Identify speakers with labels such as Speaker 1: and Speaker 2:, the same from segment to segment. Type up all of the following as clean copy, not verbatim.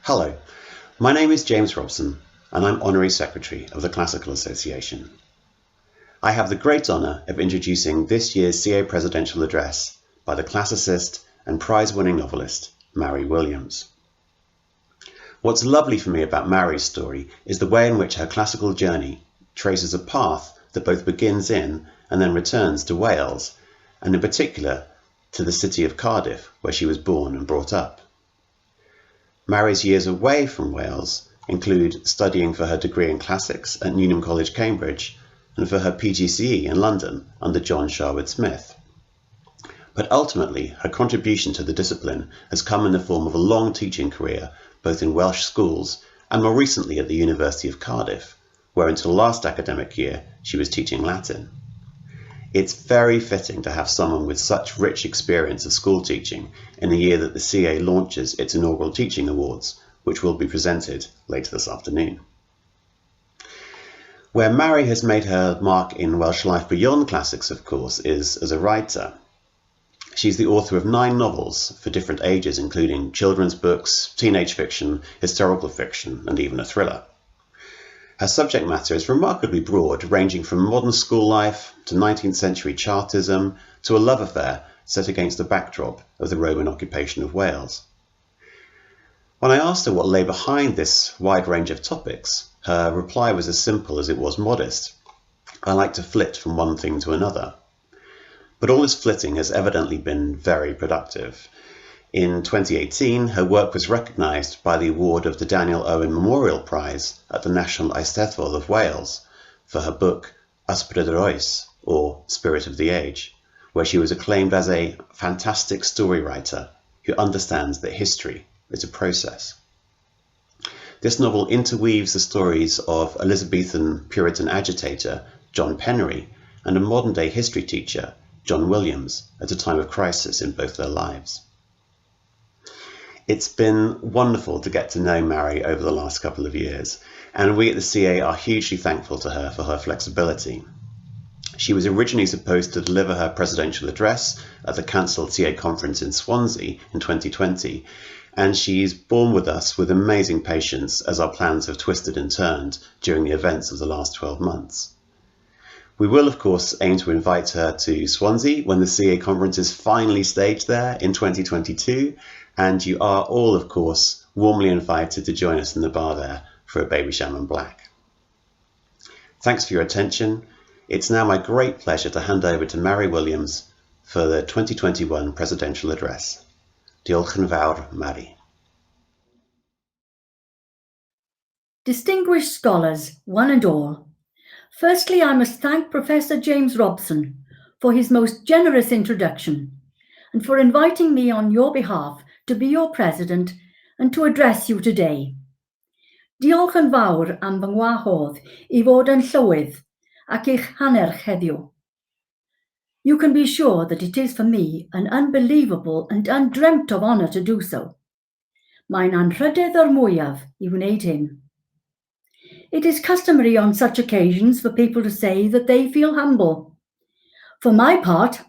Speaker 1: Hello, my name is James Robson and I'm Honorary Secretary of the Classical Association. I have the great honour of introducing this year's CA Presidential Address by the classicist and prize-winning novelist Mary Williams. What's lovely for me about Mary's story is the way in which her classical journey traces a path that both begins in and then returns to Wales, and in particular to the city of Cardiff, where she was born and brought up. Mary's years away from Wales include studying for her degree in classics at Newnham College, Cambridge, and for her PGCE in London under John Sherwood Smith. But ultimately, her contribution to the discipline has come in the form of a long teaching career, both in Welsh schools and more recently at the University of Cardiff, where until last academic year she was teaching Latin. It's very fitting to have someone with such rich experience of school teaching in the year that the CA launches its inaugural Teaching Awards, which will be presented later this afternoon. Where Mary has made her mark in Welsh life beyond classics, of course, is as a writer. She's the author of 9 novels for different ages, including children's books, teenage fiction, historical fiction, and even a thriller. Her subject matter is remarkably broad, ranging from modern school life to 19th century Chartism to a love affair set against the backdrop of the Roman occupation of Wales. When I asked her what lay behind this wide range of topics, her reply was as simple as it was modest. I like to flit from one thing to another. But all this flitting has evidently been very productive. In 2018, her work was recognised by the award of the Daniel Owen Memorial Prize at the National Eisteddfod of Wales for her book Ysbryd, or Spirit of the Age, where she was acclaimed as a fantastic story writer who understands that history is a process. This novel interweaves the stories of Elizabethan Puritan agitator John Penry and a modern-day history teacher, John Williams, at a time of crisis in both their lives. It's been wonderful to get to know Mary over the last couple of years, and we at the CA are hugely thankful to her for her flexibility. She was originally supposed to deliver her presidential address at the cancelled CA conference in Swansea in 2020, and she's borne with us with amazing patience as our plans have twisted and turned during the events of the last 12 months. We will, of course, aim to invite her to Swansea when the CA conference is finally staged there in 2022, and you are all, of course, warmly invited to join us in the bar there for a Babycham and Black. Thanks for your attention. It's now my great pleasure to hand over to Mary Williams for the 2021 Presidential Address. Diolch yn fawr, Mary.
Speaker 2: Distinguished scholars, one and all, firstly I must thank Professor James Robson for his most generous introduction and for inviting me on your behalf to be your president and to address you today. Diolch yn fawr am fy ngwahodd I fod yn llywydd ac i'ch hanner heddiw. You can be sure that it is for me an unbelievable and undreamt of honour to do so. Mae'n anrhydedd o'r mwyaf I wneud hyn. It is customary on such occasions for people to say that they feel humble. For my part,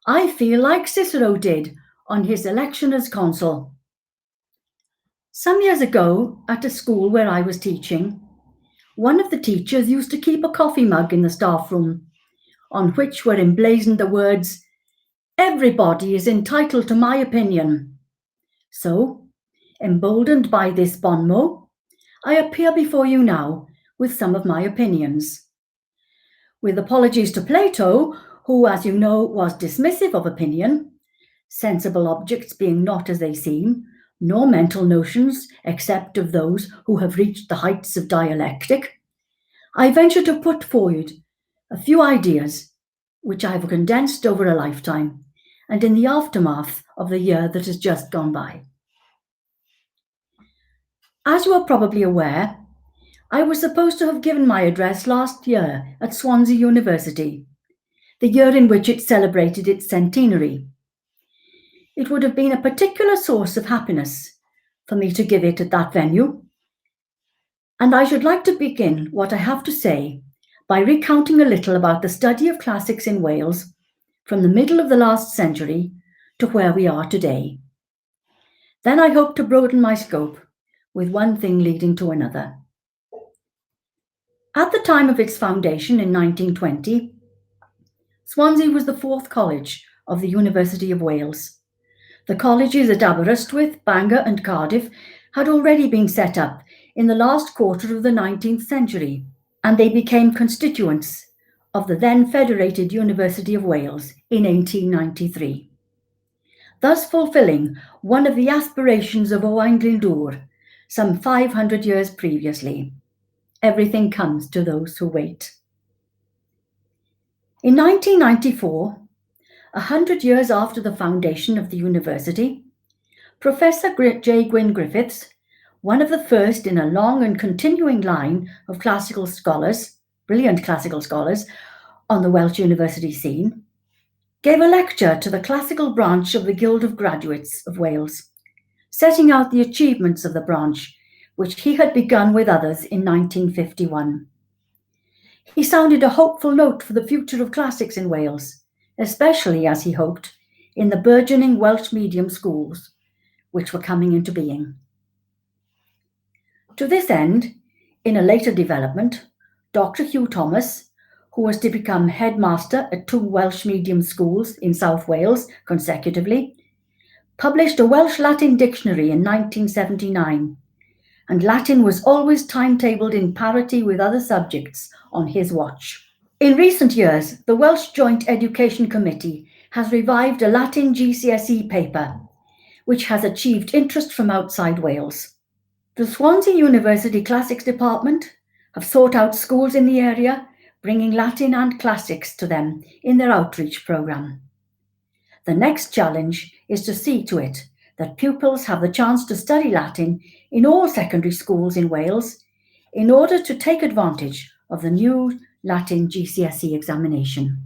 Speaker 2: I feel like Cicero did on his election as consul. Some years ago, at a school where I was teaching, one of the teachers used to keep a coffee mug in the staff room, on which were emblazoned the words, "Everybody is entitled to my opinion." So, emboldened by this bon mot, I appear before you now with some of my opinions. With apologies to Plato, who, as you know, was dismissive of opinion, sensible objects being not as they seem, nor mental notions except of those who have reached the heights of dialectic, I venture to put forward a few ideas which I have condensed over a lifetime and in the aftermath of the year that has just gone by. As you are probably aware, I was supposed to have given my address last year at Swansea University, the year in which it celebrated its centenary. It would have been a particular source of happiness for me to give it at that venue, and I should like to begin what I have to say by recounting a little about the study of classics in Wales from the middle of the last century to where we are today. Then I hope to broaden my scope with one thing leading to another. At the time of its foundation in 1920, Swansea was the fourth college of the University of Wales. The colleges at Aberystwyth, Bangor and Cardiff had already been set up in the last quarter of the 19th century, and they became constituents of the then Federated University of Wales in 1893, thus fulfilling one of the aspirations of Owen Glyndŵr some 500 years previously. Everything comes to those who wait. In 1994, 100 years after the foundation of the university, Professor J. Gwyn Griffiths, one of the first in a long and continuing line of classical scholars, brilliant classical scholars, on the Welsh university scene, gave a lecture to the classical branch of the Guild of Graduates of Wales, setting out the achievements of the branch, which he had begun with others in 1951. He sounded a hopeful note for the future of classics in Wales, especially, as he hoped, in the burgeoning Welsh medium schools, which were coming into being. To this end, in a later development, Dr. Hugh Thomas, who was to become headmaster at 2 Welsh medium schools in South Wales consecutively, published a Welsh Latin dictionary in 1979, and Latin was always timetabled in parity with other subjects on his watch. In recent years, the Welsh Joint Education Committee has revived a Latin GCSE paper, which has achieved interest from outside Wales. The Swansea University Classics Department have sought out schools in the area, bringing Latin and classics to them in their outreach programme. The next challenge is to see to it that pupils have the chance to study Latin in all secondary schools in Wales in order to take advantage of the new Latin GCSE examination.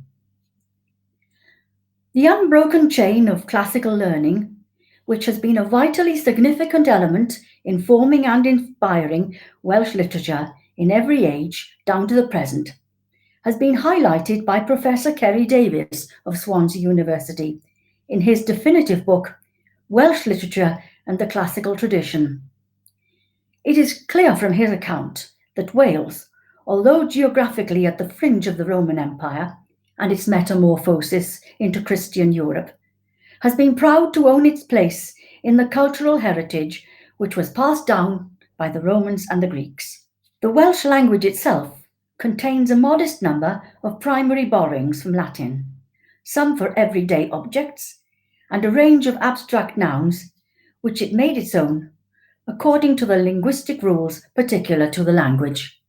Speaker 2: The unbroken chain of classical learning, which has been a vitally significant element in forming and inspiring Welsh literature in every age down to the present, has been highlighted by Professor Kerry Davies of Swansea University in his definitive book, Welsh Literature and the Classical Tradition. It is clear from his account that Wales, although geographically at the fringe of the Roman Empire and its metamorphosis into Christian Europe, has been proud to own its place in the cultural heritage which was passed down by the Romans and the Greeks. The Welsh language itself contains a modest number of primary borrowings from Latin, some for everyday objects, and a range of abstract nouns, which it made its own, according to the linguistic rules particular to the language.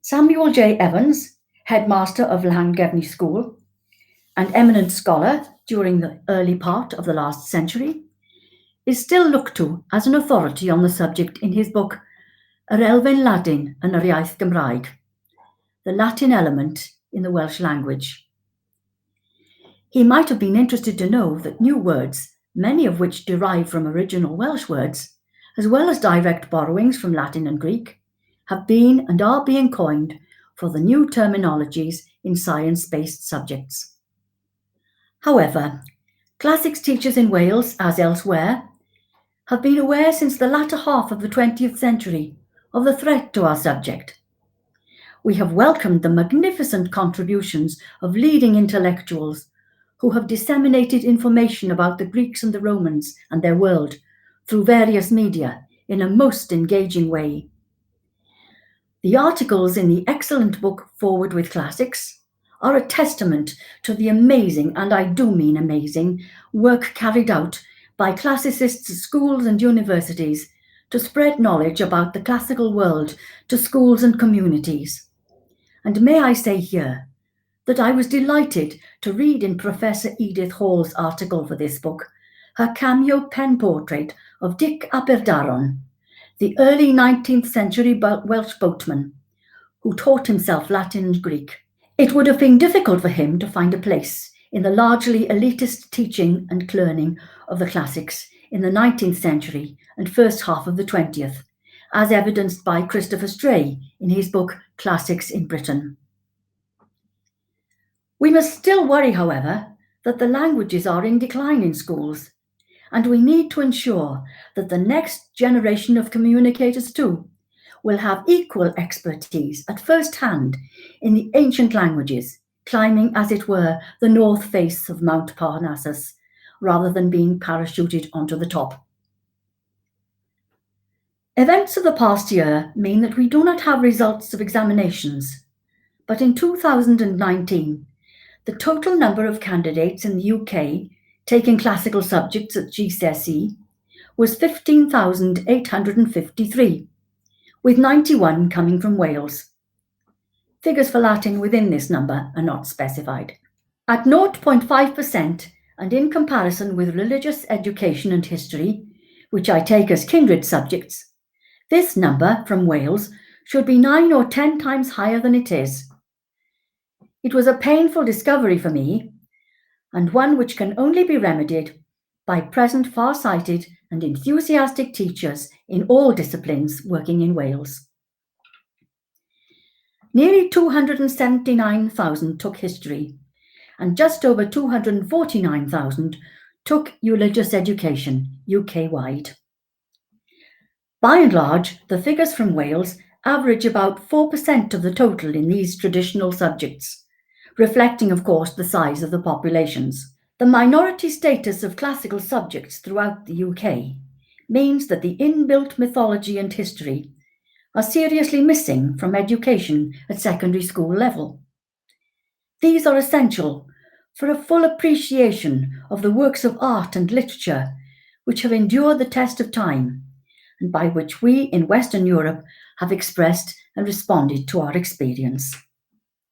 Speaker 2: Samuel J. Evans, headmaster of Llangefni School, an eminent scholar during the early part of the last century, is still looked to as an authority on the subject in his book, Yr Elfen Ladin yn yr Iaith Gymraeg, the Latin element in the Welsh language. He might have been interested to know that new words, many of which derive from original Welsh words, as well as direct borrowings from Latin and Greek, have been and are being coined for the new terminologies in science-based subjects. However, classics teachers in Wales, as elsewhere, have been aware since the latter half of the 20th century of the threat to our subject. We have welcomed the magnificent contributions of leading intellectuals who have disseminated information about the Greeks and the Romans and their world through various media in a most engaging way. The articles in the excellent book Forward with Classics are a testament to the amazing, and I do mean amazing, work carried out by classicists at schools and universities to spread knowledge about the classical world to schools and communities. And may I say here that I was delighted to read in Professor Edith Hall's article for this book her cameo pen portrait of Dic Aberdaron, the early 19th century Welsh boatman who taught himself Latin and Greek. It would have been difficult for him to find a place in the largely elitist teaching and learning of the classics in the 19th century and first half of the 20th, as evidenced by Christopher Stray in his book Classics in Britain. We must still worry, however, that the languages are in decline in schools, and we need to ensure that the next generation of communicators too will have equal expertise at first hand in the ancient languages, climbing, as it were, the north face of Mount Parnassus, rather than being parachuted onto the top. Events of the past year mean that we do not have results of examinations, but in 2019, the total number of candidates in the UK taking classical subjects at GCSE was 15,853, with 91 coming from Wales. Figures for Latin within this number are not specified. At 0.5%, and in comparison with religious education and history, which I take as kindred subjects, this number from Wales should be 9 or 10 times higher than it is. It was a painful discovery for me, and one which can only be remedied by present far-sighted and enthusiastic teachers in all disciplines working in Wales. Nearly 279,000 took history, and just over 249,000 took religious education, UK-wide. By and large, the figures from Wales average about 4% of the total in these traditional subjects, reflecting, of course, the size of the populations. The minority status of classical subjects throughout the UK means that the inbuilt mythology and history are seriously missing from education at secondary school level. These are essential for a full appreciation of the works of art and literature which have endured the test of time, and by which we in Western Europe have expressed and responded to our experience.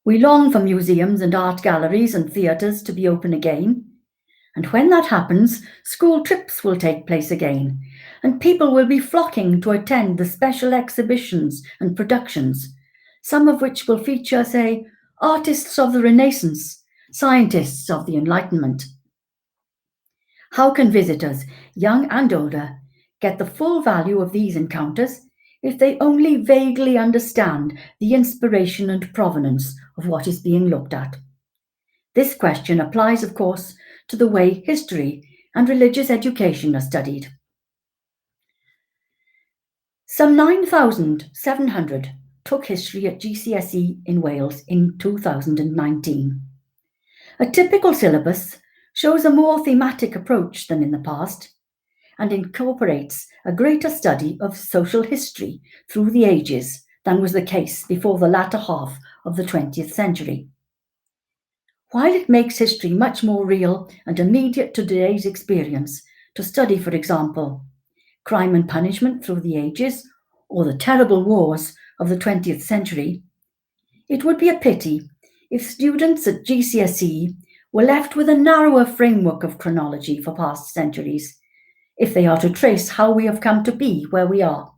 Speaker 2: We long for museums and art galleries and theatres to be open again, and when that happens, school trips will take place again, and people will be flocking to attend the special exhibitions and productions, some of which will feature, say, artists of the Renaissance, scientists of the Enlightenment. How can visitors, young and older, get the full value of these encounters if they only vaguely understand the inspiration and provenance of what is being looked at? This question applies, of course, to the way history and religious education are studied. Some 9,700 took history at GCSE in Wales in 2019. A typical syllabus shows a more thematic approach than in the past, and incorporates a greater study of social history through the ages than was the case before the latter half of the 20th century. While it makes history much more real and immediate to today's experience to study, for example, crime and punishment through the ages or the terrible wars of the 20th century, it would be a pity if students at GCSE were left with a narrower framework of chronology for past centuries, if they are to trace how we have come to be where we are.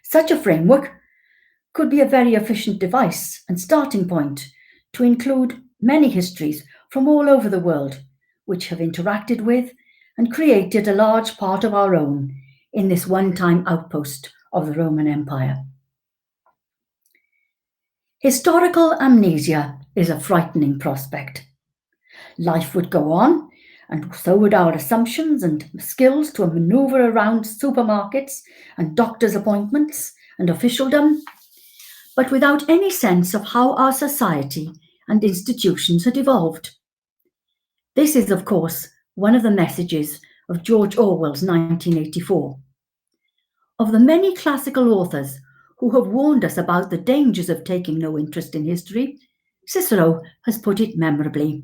Speaker 2: Such a framework could be a very efficient device and starting point to include many histories from all over the world, which have interacted with and created a large part of our own in this one-time outpost of the Roman Empire. Historical amnesia is a frightening prospect. Life would go on, and so would our assumptions and skills to maneuver around supermarkets and doctor's appointments and officialdom, but without any sense of how our society and institutions had evolved. This is, of course, one of the messages of George Orwell's 1984. Of the many classical authors who have warned us about the dangers of taking no interest in history, Cicero has put it memorably.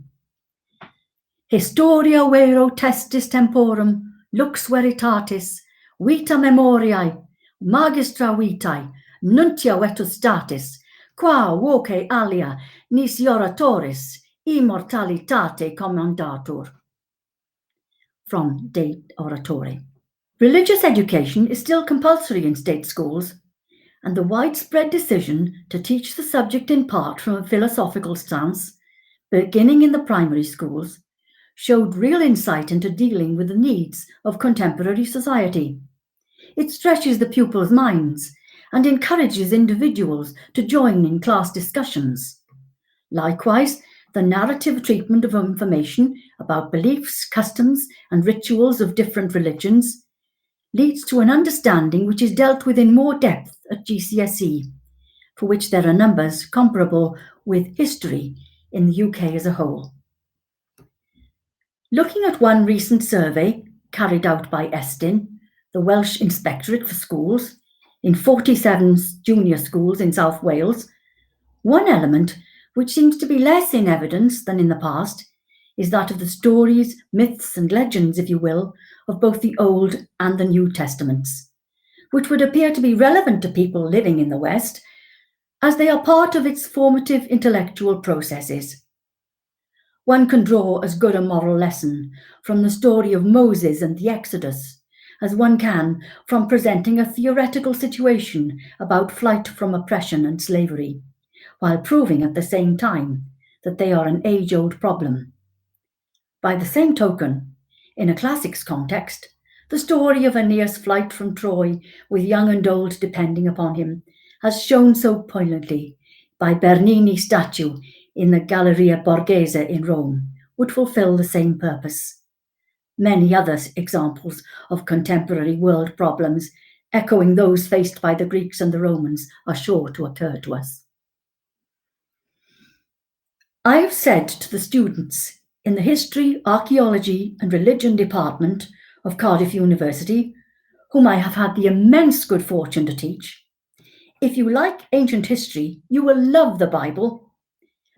Speaker 2: Historia vero testis temporum, lux veritatis, vita memoriae, magistra vitae, nuntia vetus statis, qua voce alia nisi oratoris immortalitate commandatur. From De Oratore. Religious education is still compulsory in state schools, and the widespread decision to teach the subject in part from a philosophical stance, beginning in the primary schools, showed real insight into dealing with the needs of contemporary society. It stretches the pupils' minds and encourages individuals to join in class discussions. Likewise, the narrative treatment of information about beliefs, customs, and rituals of different religions leads to an understanding which is dealt with in more depth at GCSE, for which there are numbers comparable with history in the UK as a whole. Looking at one recent survey carried out by Estyn, the Welsh Inspectorate for Schools, in 47 junior schools in South Wales, one element which seems to be less in evidence than in the past is that of the stories, myths, and legends, if you will, of both the Old and the New Testaments, which would appear to be relevant to people living in the West, as they are part of its formative intellectual processes. One can draw as good a moral lesson from the story of Moses and the Exodus as one can from presenting a theoretical situation about flight from oppression and slavery, while proving at the same time that they are an age-old problem. By the same token, in a classics context, the story of Aeneas' flight from Troy, with young and old depending upon him, as shown so poignantly by Bernini's statue in the Galleria Borghese in Rome, would fulfill the same purpose. Many other examples of contemporary world problems, echoing those faced by the Greeks and the Romans, are sure to occur to us. I have said to the students in the History, Archaeology and Religion Department of Cardiff University, whom I have had the immense good fortune to teach, if you like ancient history, you will love the Bible,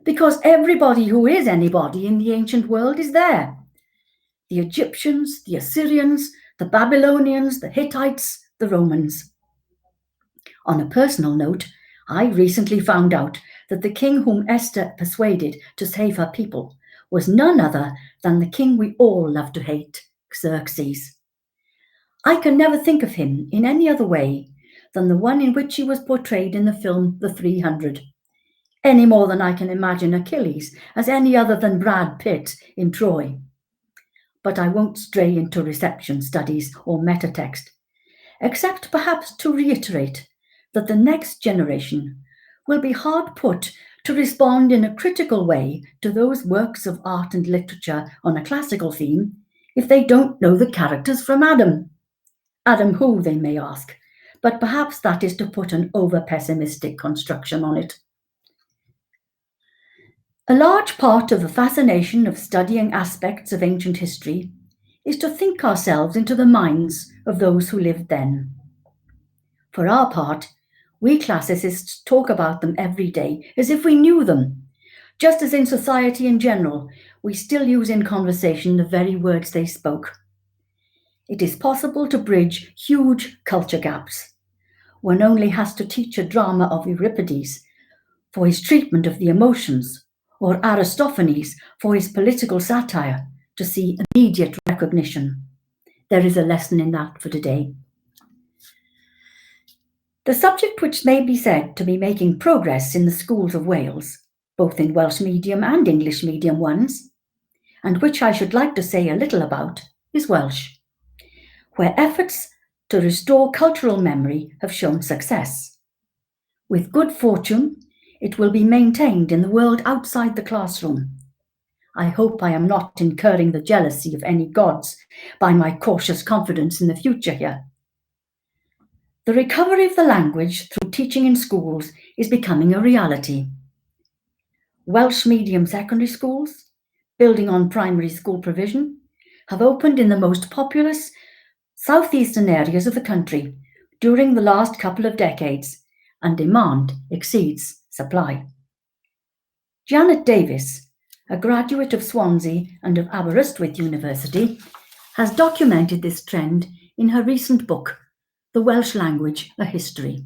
Speaker 2: because everybody who is anybody in the ancient world is there. The Egyptians, the Assyrians, the Babylonians, the Hittites, the Romans. On a personal note, I recently found out that the king whom Esther persuaded to save her people was none other than the king we all love to hate, Xerxes. I can never think of him in any other way than the one in which he was portrayed in the film The 300, any more than I can imagine Achilles as any other than Brad Pitt in Troy. But I won't stray into reception studies or metatext, except perhaps to reiterate that the next generation will be hard put to respond in a critical way to those works of art and literature on a classical theme if they don't know the characters from Adam. Adam who, they may ask, but perhaps that is to put an over-pessimistic construction on it. A large part of the fascination of studying aspects of ancient history is to think ourselves into the minds of those who lived then. For our part, we classicists talk about them every day as if we knew them, just as in society in general, we still use in conversation the very words they spoke. It is possible to bridge huge culture gaps. One only has to teach a drama of Euripides for his treatment of the emotions, or Aristophanes for his political satire, to see immediate recognition. There is a lesson in that for today. The subject which may be said to be making progress in the schools of Wales, both in Welsh medium and English medium ones, and which I should like to say a little about, is Welsh, where efforts to restore cultural memory have shown success. With good fortune, it will be maintained in the world outside the classroom. I hope I am not incurring the jealousy of any gods by my cautious confidence in the future here. The recovery of the language through teaching in schools is becoming a reality. Welsh medium secondary schools, building on primary school provision, have opened in the most populous southeastern areas of the country during the last couple of decades, and demand exceeds supply. Janet Davis, a graduate of Swansea and of Aberystwyth University, has documented this trend in her recent book, The Welsh Language, A History.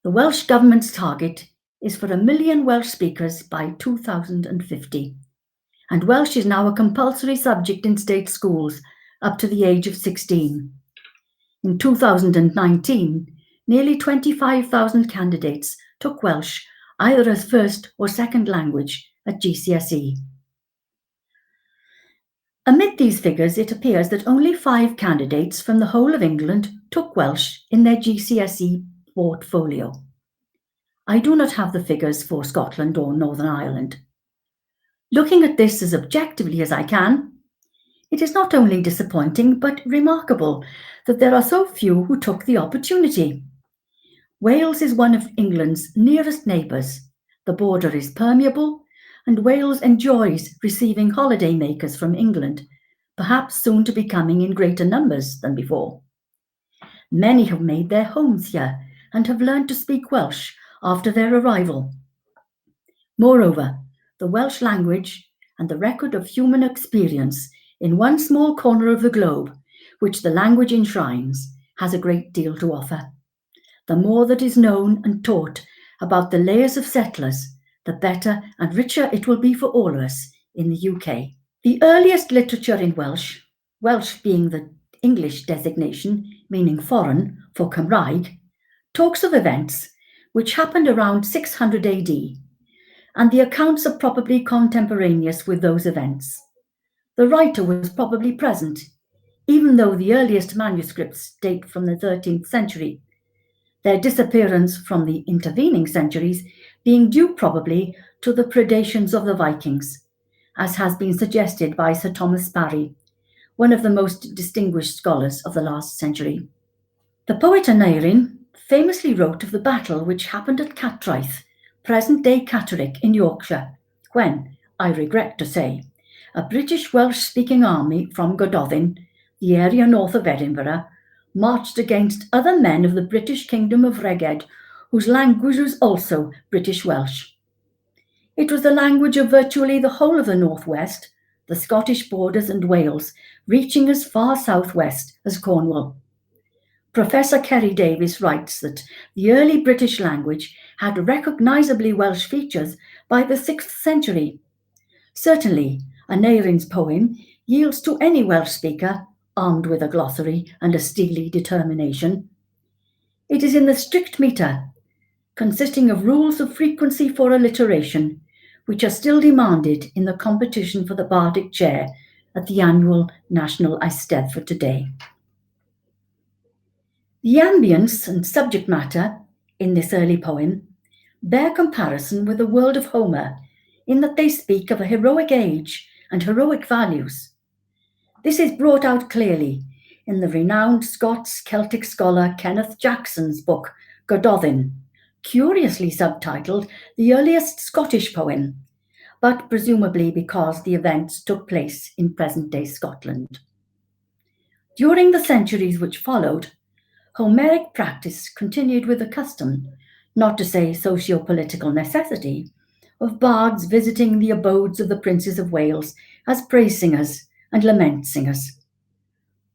Speaker 2: The Welsh Government's target is for 1 million Welsh speakers by 2050, and Welsh is now a compulsory subject in state schools up to the age of 16. In 2019, nearly 25,000 candidates took Welsh either as first or second language at GCSE. Amid these figures, it appears that only 5 candidates from the whole of England took Welsh in their GCSE portfolio. I do not have the figures for Scotland or Northern Ireland. Looking at this as objectively as I can, it is not only disappointing but remarkable that there are so few who took the opportunity. Wales is one of England's nearest neighbours. The border is permeable, and Wales enjoys receiving holidaymakers from England, perhaps soon to be coming in greater numbers than before. Many have made their homes here and have learned to speak Welsh after their arrival. Moreover, the Welsh language and the record of human experience in one small corner of the globe, which the language enshrines, has a great deal to offer. The more that is known and taught about the layers of settlers, the better and richer it will be for all of us in the UK. The earliest literature in Welsh, Welsh being the English designation meaning foreign for Cymraeg, talks of events which happened around 600 AD, and the accounts are probably contemporaneous with those events. The writer was probably present, even though the earliest manuscripts date from the 13th century, their disappearance from the intervening centuries being due probably to the predations of the Vikings, as has been suggested by Sir Thomas Parry, one of the most distinguished scholars of the last century. The poet Aneurin famously wrote of the battle which happened at Catraeth, present-day Catterick in Yorkshire, when, I regret to say, a British Welsh-speaking army from Gododin, the area north of Edinburgh, marched against other men of the British Kingdom of Rheged, whose language was also British Welsh. It was the language of virtually the whole of the northwest, the Scottish borders and Wales, reaching as far southwest as Cornwall. Professor Kerry Davies writes that the early British language had recognisably Welsh features by the 6th century. Certainly, Aneurin's poem yields to any Welsh speaker, armed with a glossary and a steely determination. It is in the strict metre, consisting of rules of frequency for alliteration, which are still demanded in the competition for the bardic chair at the annual National Eisteddfod today. The ambience and subject matter in this early poem bear comparison with the world of Homer, in that they speak of a heroic age and heroic values. This is brought out clearly in the renowned Scots Celtic scholar Kenneth Jackson's book, Gododin, curiously subtitled The Earliest Scottish Poem, but presumably because the events took place in present-day Scotland. During the centuries which followed, Homeric practice continued with the custom, not to say socio-political necessity, of bards visiting the abodes of the princes of Wales as praise singers and lament singers.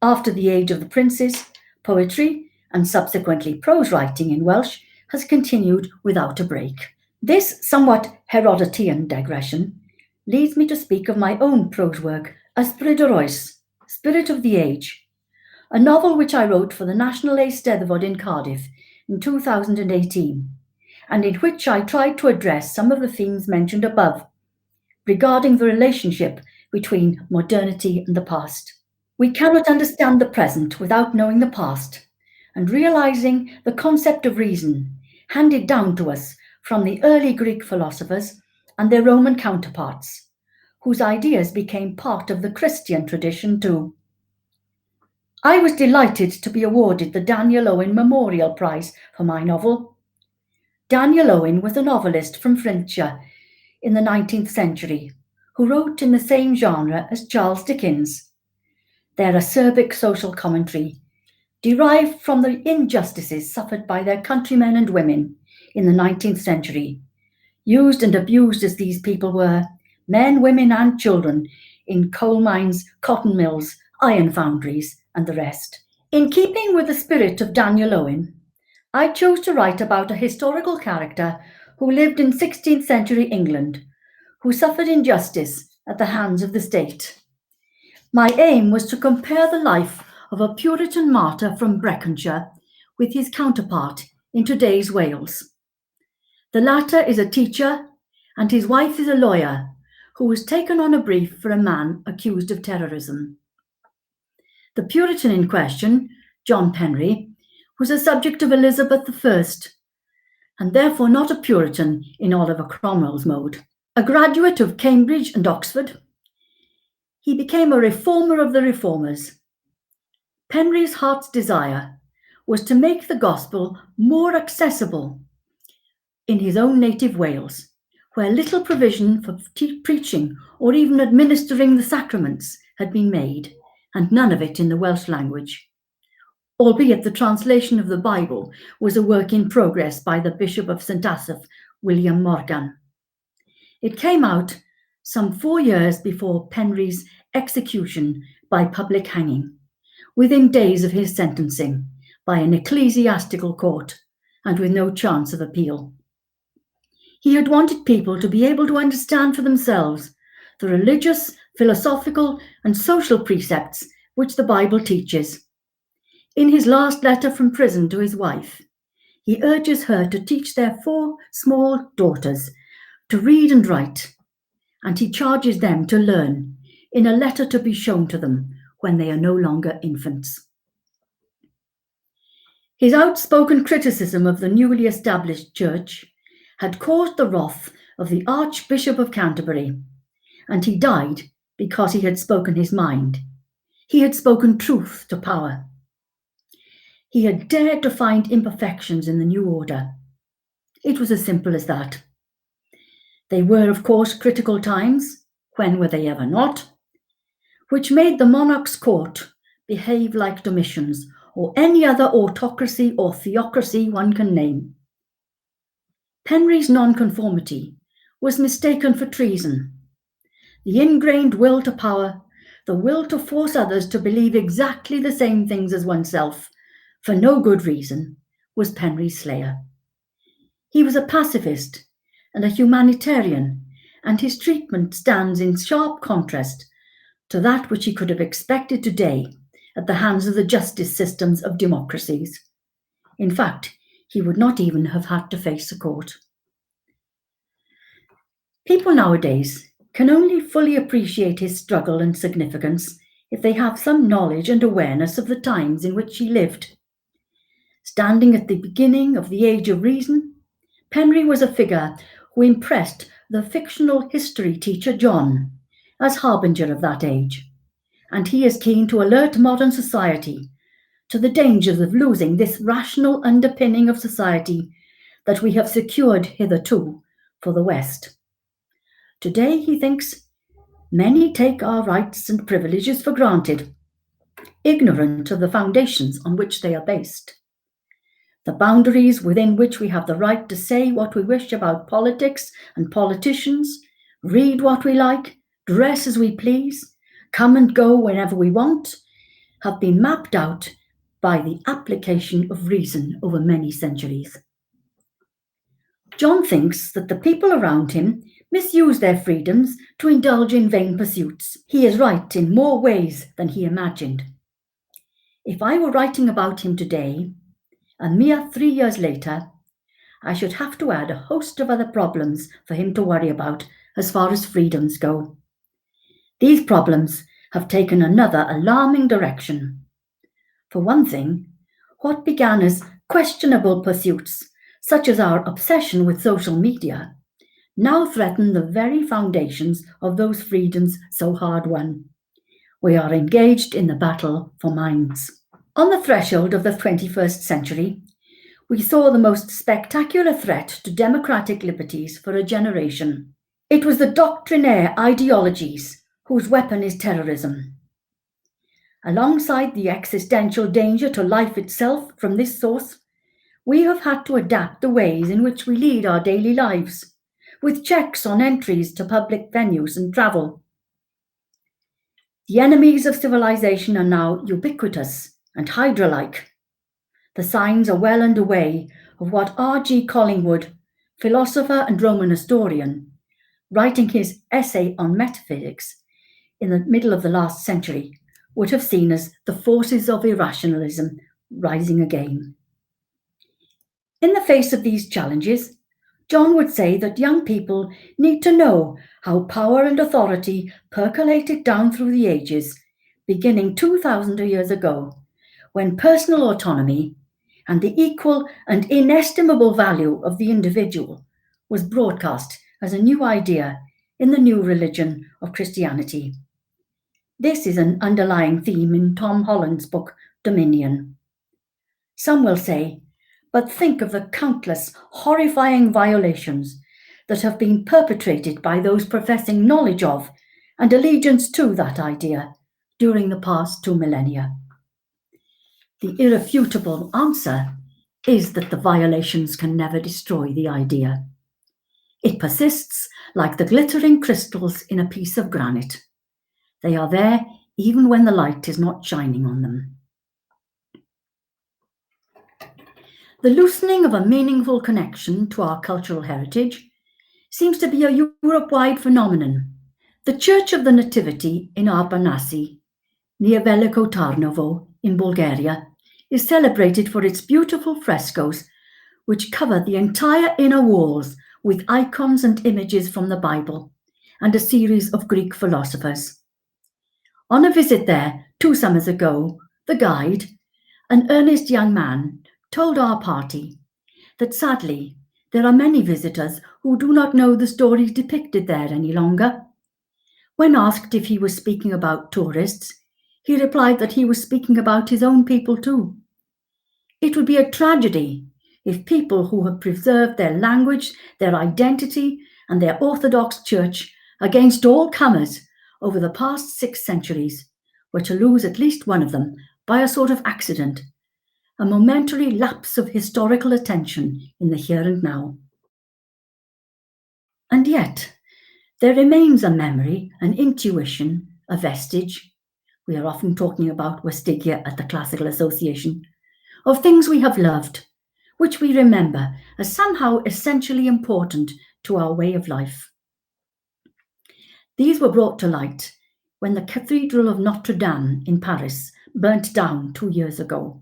Speaker 2: After the age of the princes, poetry, and subsequently prose writing in Welsh has continued without a break. This somewhat Herodotean digression leads me to speak of my own prose work, Ysbryd yr Oes, Spirit of the Age, a novel which I wrote for the National Eisteddfod in Cardiff in 2018, and in which I tried to address some of the themes mentioned above regarding the relationship between modernity and the past. We cannot understand the present without knowing the past and realizing the concept of reason handed down to us from the early Greek philosophers and their Roman counterparts, whose ideas became part of the Christian tradition too. I was delighted to be awarded the Daniel Owen Memorial Prize for my novel. Daniel Owen was a novelist from Flintshire in the 19th century who wrote in the same genre as Charles Dickens. Their acerbic social commentary derived from the injustices suffered by their countrymen and women in the 19th century, used and abused as these people were, men, women, and children, in coal mines, cotton mills, iron foundries, and the rest. In keeping with the spirit of Daniel Owen, I chose to write about a historical character who lived in 16th century England, who suffered injustice at the hands of the state. My aim was to compare the life of a Puritan martyr from Breconshire with his counterpart in today's Wales. The latter is a teacher and his wife is a lawyer who was taken on a brief for a man accused of terrorism. The Puritan in question, John Penry, was a subject of Elizabeth I, and therefore not a Puritan in Oliver Cromwell's mode. A graduate of Cambridge and Oxford, he became a reformer of the reformers. Penry's heart's desire was to make the gospel more accessible in his own native Wales, where little provision for preaching or even administering the sacraments had been made, and none of it in the Welsh language, albeit the translation of the Bible was a work in progress by the Bishop of St Asaph, William Morgan. It came out some 4 years before Penry's execution by public hanging, within days of his sentencing by an ecclesiastical court, and with no chance of appeal. He had wanted people to be able to understand for themselves the religious, philosophical, and social precepts which the Bible teaches. In his last letter from prison to his wife, he urges her to teach their 4 small daughters to read and write, and he charges them to learn in a letter to be shown to them when they are no longer infants. His outspoken criticism of the newly established church had caused the wrath of the Archbishop of Canterbury, and he died because he had spoken his mind. He had spoken truth to power. He had dared to find imperfections in the new order. It was as simple as that. They were, of course, critical times, when were they ever not, which made the monarch's court behave like Domitian's or any other autocracy or theocracy one can name. Penry's nonconformity was mistaken for treason. The ingrained will to power, the will to force others to believe exactly the same things as oneself, for no good reason, was Penry's slayer. He was a pacifist and a humanitarian, and his treatment stands in sharp contrast to that which he could have expected today at the hands of the justice systems of democracies. In fact, he would not even have had to face a court. People nowadays can only fully appreciate his struggle and significance if they have some knowledge and awareness of the times in which he lived. Standing at the beginning of the Age of Reason, Penry was a figure who impressed the fictional history teacher John as harbinger of that age, and he is keen to alert modern society to the dangers of losing this rational underpinning of society that we have secured hitherto for the West. Today, he thinks, many take our rights and privileges for granted, ignorant of the foundations on which they are based. The boundaries within which we have the right to say what we wish about politics and politicians, read what we like, dress as we please, come and go whenever we want, have been mapped out by the application of reason over many centuries. John thinks that the people around him misuse their freedoms to indulge in vain pursuits. He is right in more ways than he imagined. If I were writing about him today, a mere 3 years later, I should have to add a host of other problems for him to worry about as far as freedoms go. These problems have taken another alarming direction. For one thing, what began as questionable pursuits, such as our obsession with social media, now threaten the very foundations of those freedoms so hard won. We are engaged in the battle for minds. On the threshold of the 21st century, we saw the most spectacular threat to democratic liberties for a generation. It was the doctrinaire ideologies whose weapon is terrorism. Alongside the existential danger to life itself from this source, we have had to adapt the ways in which we lead our daily lives, with checks on entries to public venues and travel. The enemies of civilization are now ubiquitous and Hydra-like. The signs are well underway of what R.G. Collingwood, philosopher and Roman historian, writing his essay on metaphysics in the middle of the last century, would have seen as the forces of irrationalism rising again. In the face of these challenges, John would say that young people need to know how power and authority percolated down through the ages, beginning 2,000 years ago, when personal autonomy and the equal and inestimable value of the individual was broadcast as a new idea in the new religion of Christianity. This is an underlying theme in Tom Holland's book, Dominion. Some will say, but think of the countless horrifying violations that have been perpetrated by those professing knowledge of and allegiance to that idea during the past 2 millennia. The irrefutable answer is that the violations can never destroy the idea. It persists like the glittering crystals in a piece of granite. They are there even when the light is not shining on them. The loosening of a meaningful connection to our cultural heritage seems to be a Europe-wide phenomenon. The Church of the Nativity in Arbanasi, near Veliko Tarnovo in Bulgaria, is celebrated for its beautiful frescoes, which cover the entire inner walls with icons and images from the Bible and a series of Greek philosophers. On a visit there 2 summers ago, the guide, an earnest young man, told our party that sadly there are many visitors who do not know the stories depicted there any longer. When asked if he was speaking about tourists, he replied that he was speaking about his own people too. It would be a tragedy if people who have preserved their language, their identity, and their Orthodox Church against all comers over the past 6 centuries were to lose at least one of them by a sort of accident, a momentary lapse of historical attention in the here and now. And yet, there remains a memory, an intuition, a vestige. We are often talking about vestigia at the Classical Association, of things we have loved, which we remember as somehow essentially important to our way of life. These were brought to light when the Cathedral of Notre Dame in Paris burnt down 2 years ago.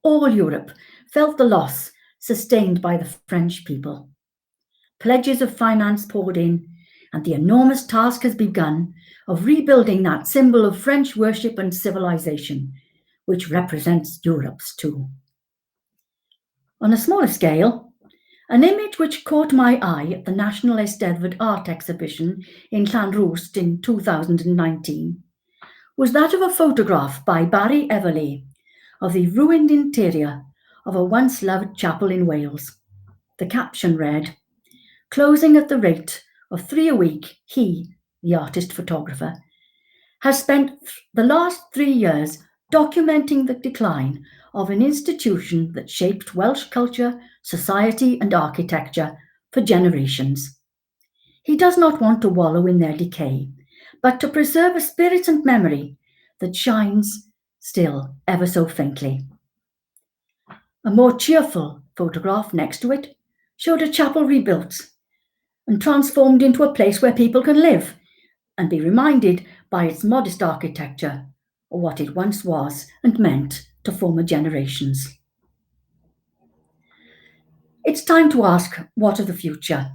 Speaker 2: All Europe felt the loss sustained by the French people. Pledges of finance poured in, and the enormous task has begun of rebuilding that symbol of French worship and civilization, which represents Europe's too. On a smaller scale, an image which caught my eye at the National Eisteddfod art exhibition in Llanrwst in 2019 was that of a photograph by Barry Everly of the ruined interior of a once-loved chapel in Wales. The caption read, "Closing at the rate of 3 a week, he, the artist-photographer, has spent the last 3 years documenting the decline of an institution that shaped Welsh culture, society and architecture for generations. He does not want to wallow in their decay, but to preserve a spirit and memory that shines still ever so faintly." A more cheerful photograph next to it showed a chapel rebuilt and transformed into a place where people can live and be reminded by its modest architecture of what it once was and meant to former generations. It's time to ask, what of the future?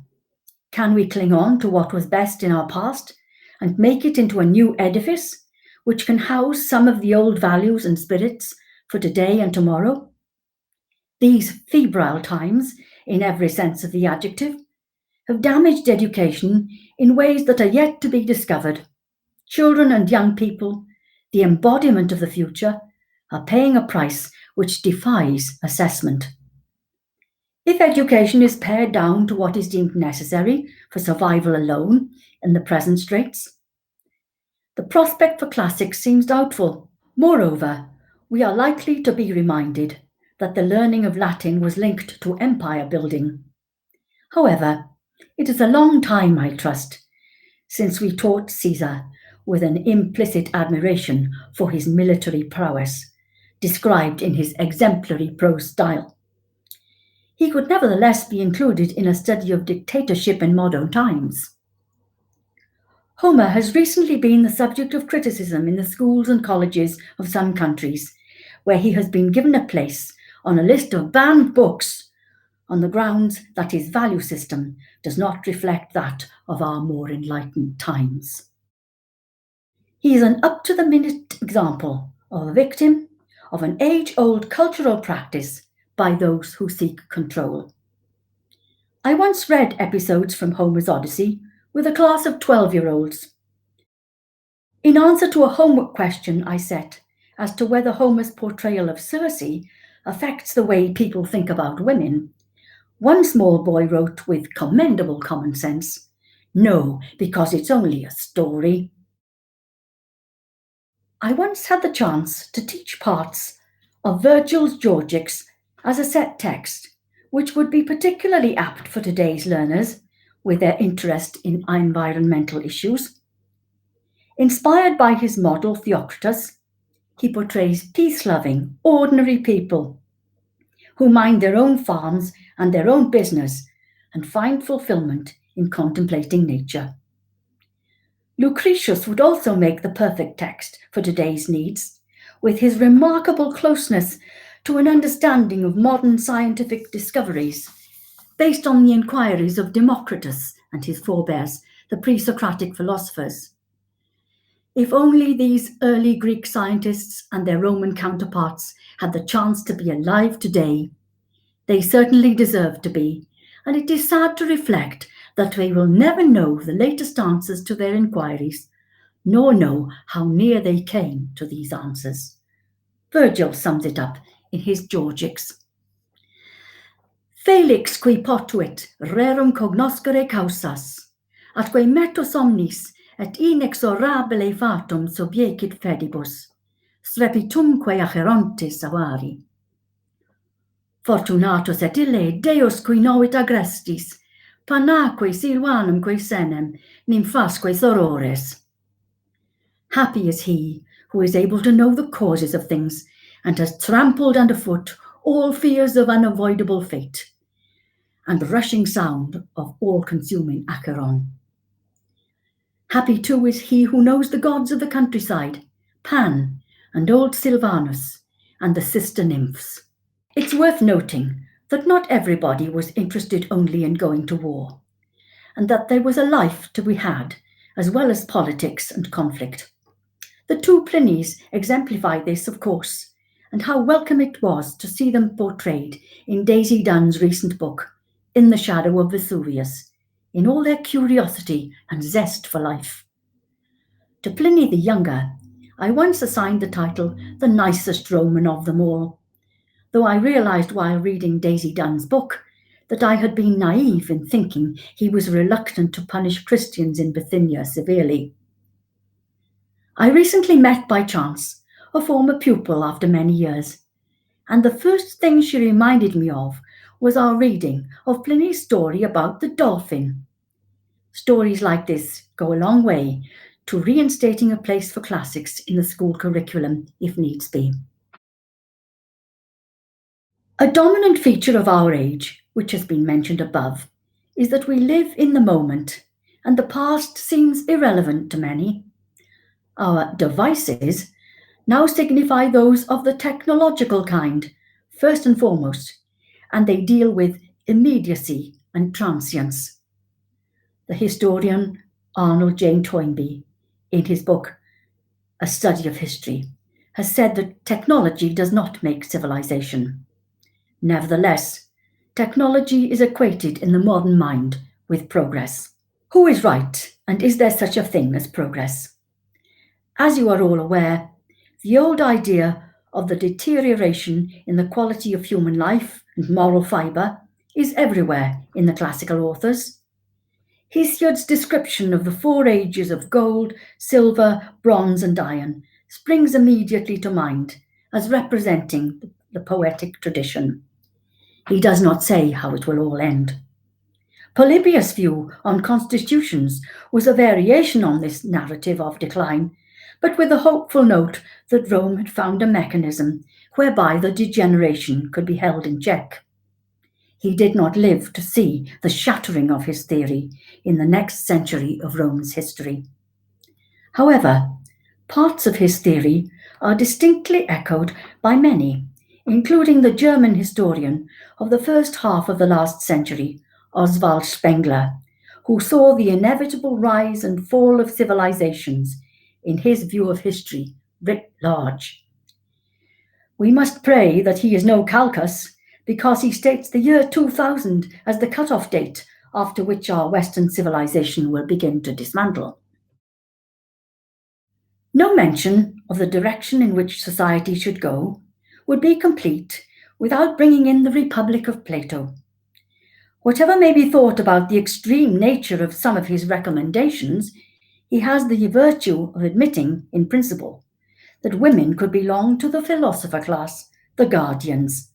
Speaker 2: Can we cling on to what was best in our past and make it into a new edifice which can house some of the old values and spirits for today and tomorrow? These febrile times, in every sense of the adjective, have damaged education in ways that are yet to be discovered. Children and young people, the embodiment of the future, are paying a price which defies assessment. If education is pared down to what is deemed necessary for survival alone in the present straits, the prospect for classics seems doubtful. Moreover, we are likely to be reminded that the learning of Latin was linked to empire building. However, it is a long time, I trust, since we taught Caesar with an implicit admiration for his military prowess, described in his exemplary prose style. He could nevertheless be included in a study of dictatorship in modern times. Homer has recently been the subject of criticism in the schools and colleges of some countries, where he has been given a place on a list of banned books on the grounds that his value system does not reflect that of our more enlightened times. He is an up-to-the-minute example of a victim of an age-old cultural practice by those who seek control. I once read episodes from Homer's Odyssey with a class of 12-year-olds. In answer to a homework question I set as to whether Homer's portrayal of Circe affects the way people think about women, one small boy wrote with commendable common sense, "No, because it's only a story." I once had the chance to teach parts of Virgil's Georgics as a set text, which would be particularly apt for today's learners with their interest in environmental issues. Inspired by his model Theocritus, he portrays peace-loving, ordinary people who mind their own farms and their own business and find fulfillment in contemplating nature. Lucretius would also make the perfect text for today's needs, with his remarkable closeness to an understanding of modern scientific discoveries, based on the inquiries of Democritus and his forebears, the pre-Socratic philosophers. If only these early Greek scientists and their Roman counterparts had the chance to be alive today. They certainly deserve to be, and it is sad to reflect that we will never know the latest answers to their inquiries, nor know how near they came to these answers. Virgil sums it up in his Georgics. Felix qui potuit rerum cognoscere causas, atque metus omnis et inexorabile fatum subiecit fedibus, strepitumque acherontis avari. Fortunatus et ille Deus qui novit agrestis, panaque silvanumque senem, nymphasque sorores. Happy is he who is able to know the causes of things and has trampled underfoot all fears of unavoidable fate and the rushing sound of all-consuming Acheron. Happy too is he who knows the gods of the countryside, Pan and old Silvanus and the sister nymphs. It's worth noting that not everybody was interested only in going to war, and that there was a life to be had, as well as politics and conflict. The two Plinies exemplify this, of course, and how welcome it was to see them portrayed in Daisy Dunn's recent book, In the Shadow of Vesuvius, in all their curiosity and zest for life. To Pliny the Younger, I once assigned the title the nicest Roman of them all, though I realized while reading Daisy Dunn's book that I had been naive in thinking he was reluctant to punish Christians in Bithynia severely. I recently met by chance a former pupil after many years, and the first thing she reminded me of was our reading of Pliny's story about the dolphin. Stories like this go a long way to reinstating a place for classics in the school curriculum if needs be. A dominant feature of our age, which has been mentioned above, is that we live in the moment, and the past seems irrelevant to many. Our devices now signify those of the technological kind, first and foremost, and they deal with immediacy and transience. The historian Arnold Jane Toynbee, in his book A Study of History, has said that technology does not make civilization. Nevertheless, technology is equated in the modern mind with progress. Who is right, and is there such a thing as progress? As you are all aware, the old idea of the deterioration in the quality of human life and moral fibre is everywhere in the classical authors. Hesiod's description of the four ages of gold, silver, bronze, and iron springs immediately to mind as representing the poetic tradition. He does not say how it will all end. Polybius' view on constitutions was a variation on this narrative of decline, but with a hopeful note that Rome had found a mechanism whereby the degeneration could be held in check. He did not live to see the shattering of his theory in the next century of Rome's history. However, parts of his theory are distinctly echoed by many, including the German historian of the first half of the last century, Oswald Spengler, who saw the inevitable rise and fall of civilizations in his view of history writ large. We must pray that he is no Calcas, because he states the year 2000 as the cut-off date after which our Western civilization will begin to dismantle. No mention of the direction in which society should go would be complete without bringing in the Republic of Plato. Whatever may be thought about the extreme nature of some of his recommendations, he has the virtue of admitting, in principle, that women could belong to the philosopher class, the guardians.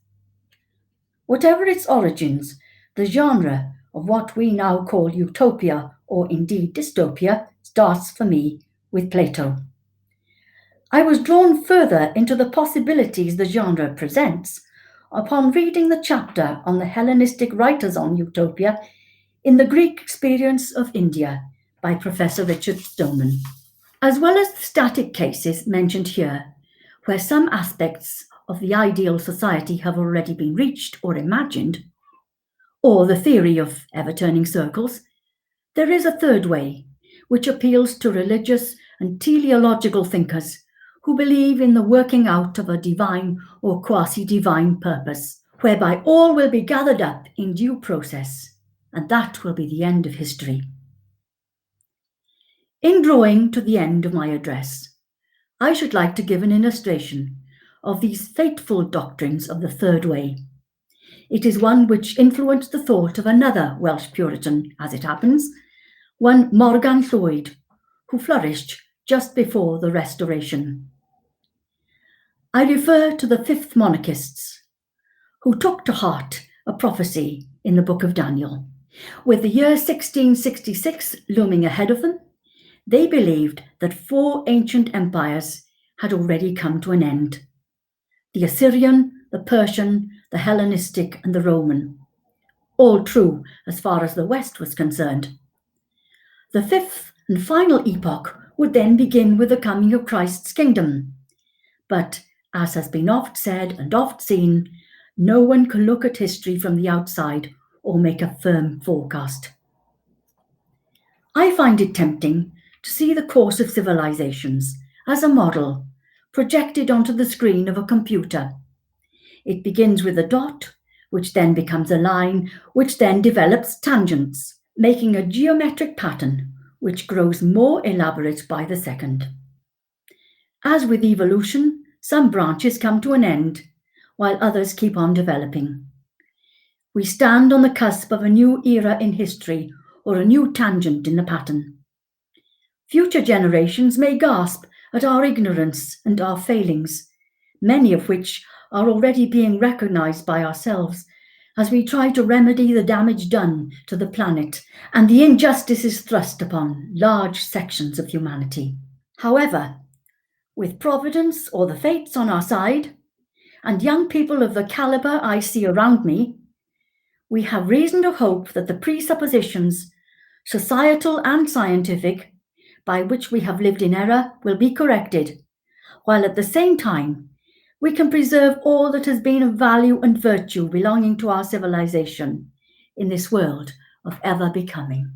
Speaker 2: Whatever its origins, the genre of what we now call utopia, or indeed dystopia, starts for me with Plato. I was drawn further into the possibilities the genre presents upon reading the chapter on the Hellenistic writers on utopia in The Greek Experience of India by Professor Richard Stoneman. As well as the static cases mentioned here, where some aspects of the ideal society have already been reached or imagined, or the theory of ever-turning circles, there is a third way, which appeals to religious and teleological thinkers who believe in the working out of a divine or quasi-divine purpose, whereby all will be gathered up in due process, and that will be the end of history. In drawing to the end of my address, I should like to give an illustration of these fateful doctrines of the third way. It is one which influenced the thought of another Welsh Puritan, as it happens, one Morgan Llwyd, who flourished just before the Restoration. I refer to the fifth monarchists, who took to heart a prophecy in the book of Daniel. With the year 1666 looming ahead of them, they believed that 4 ancient empires had already come to an end: the Assyrian, the Persian, the Hellenistic, and the Roman, all true as far as the West was concerned. The fifth and final epoch would then begin with the coming of Christ's kingdom. But, as has been oft said and oft seen, no one can look at history from the outside or make a firm forecast. I find it tempting to see the course of civilizations as a model projected onto the screen of a computer. It begins with a dot, which then becomes a line, which then develops tangents, making a geometric pattern which grows more elaborate by the second. As with evolution, some branches come to an end, while others keep on developing. We stand on the cusp of a new era in history or a new tangent in the pattern. Future generations may gasp at our ignorance and our failings, many of which are already being recognized by ourselves as we try to remedy the damage done to the planet and the injustices thrust upon large sections of humanity. However, with Providence or the fates on our side, and young people of the caliber I see around me, we have reason to hope that the presuppositions, societal and scientific, by which we have lived in error will be corrected, while at the same time we can preserve all that has been of value and virtue belonging to our civilization in this world of ever becoming.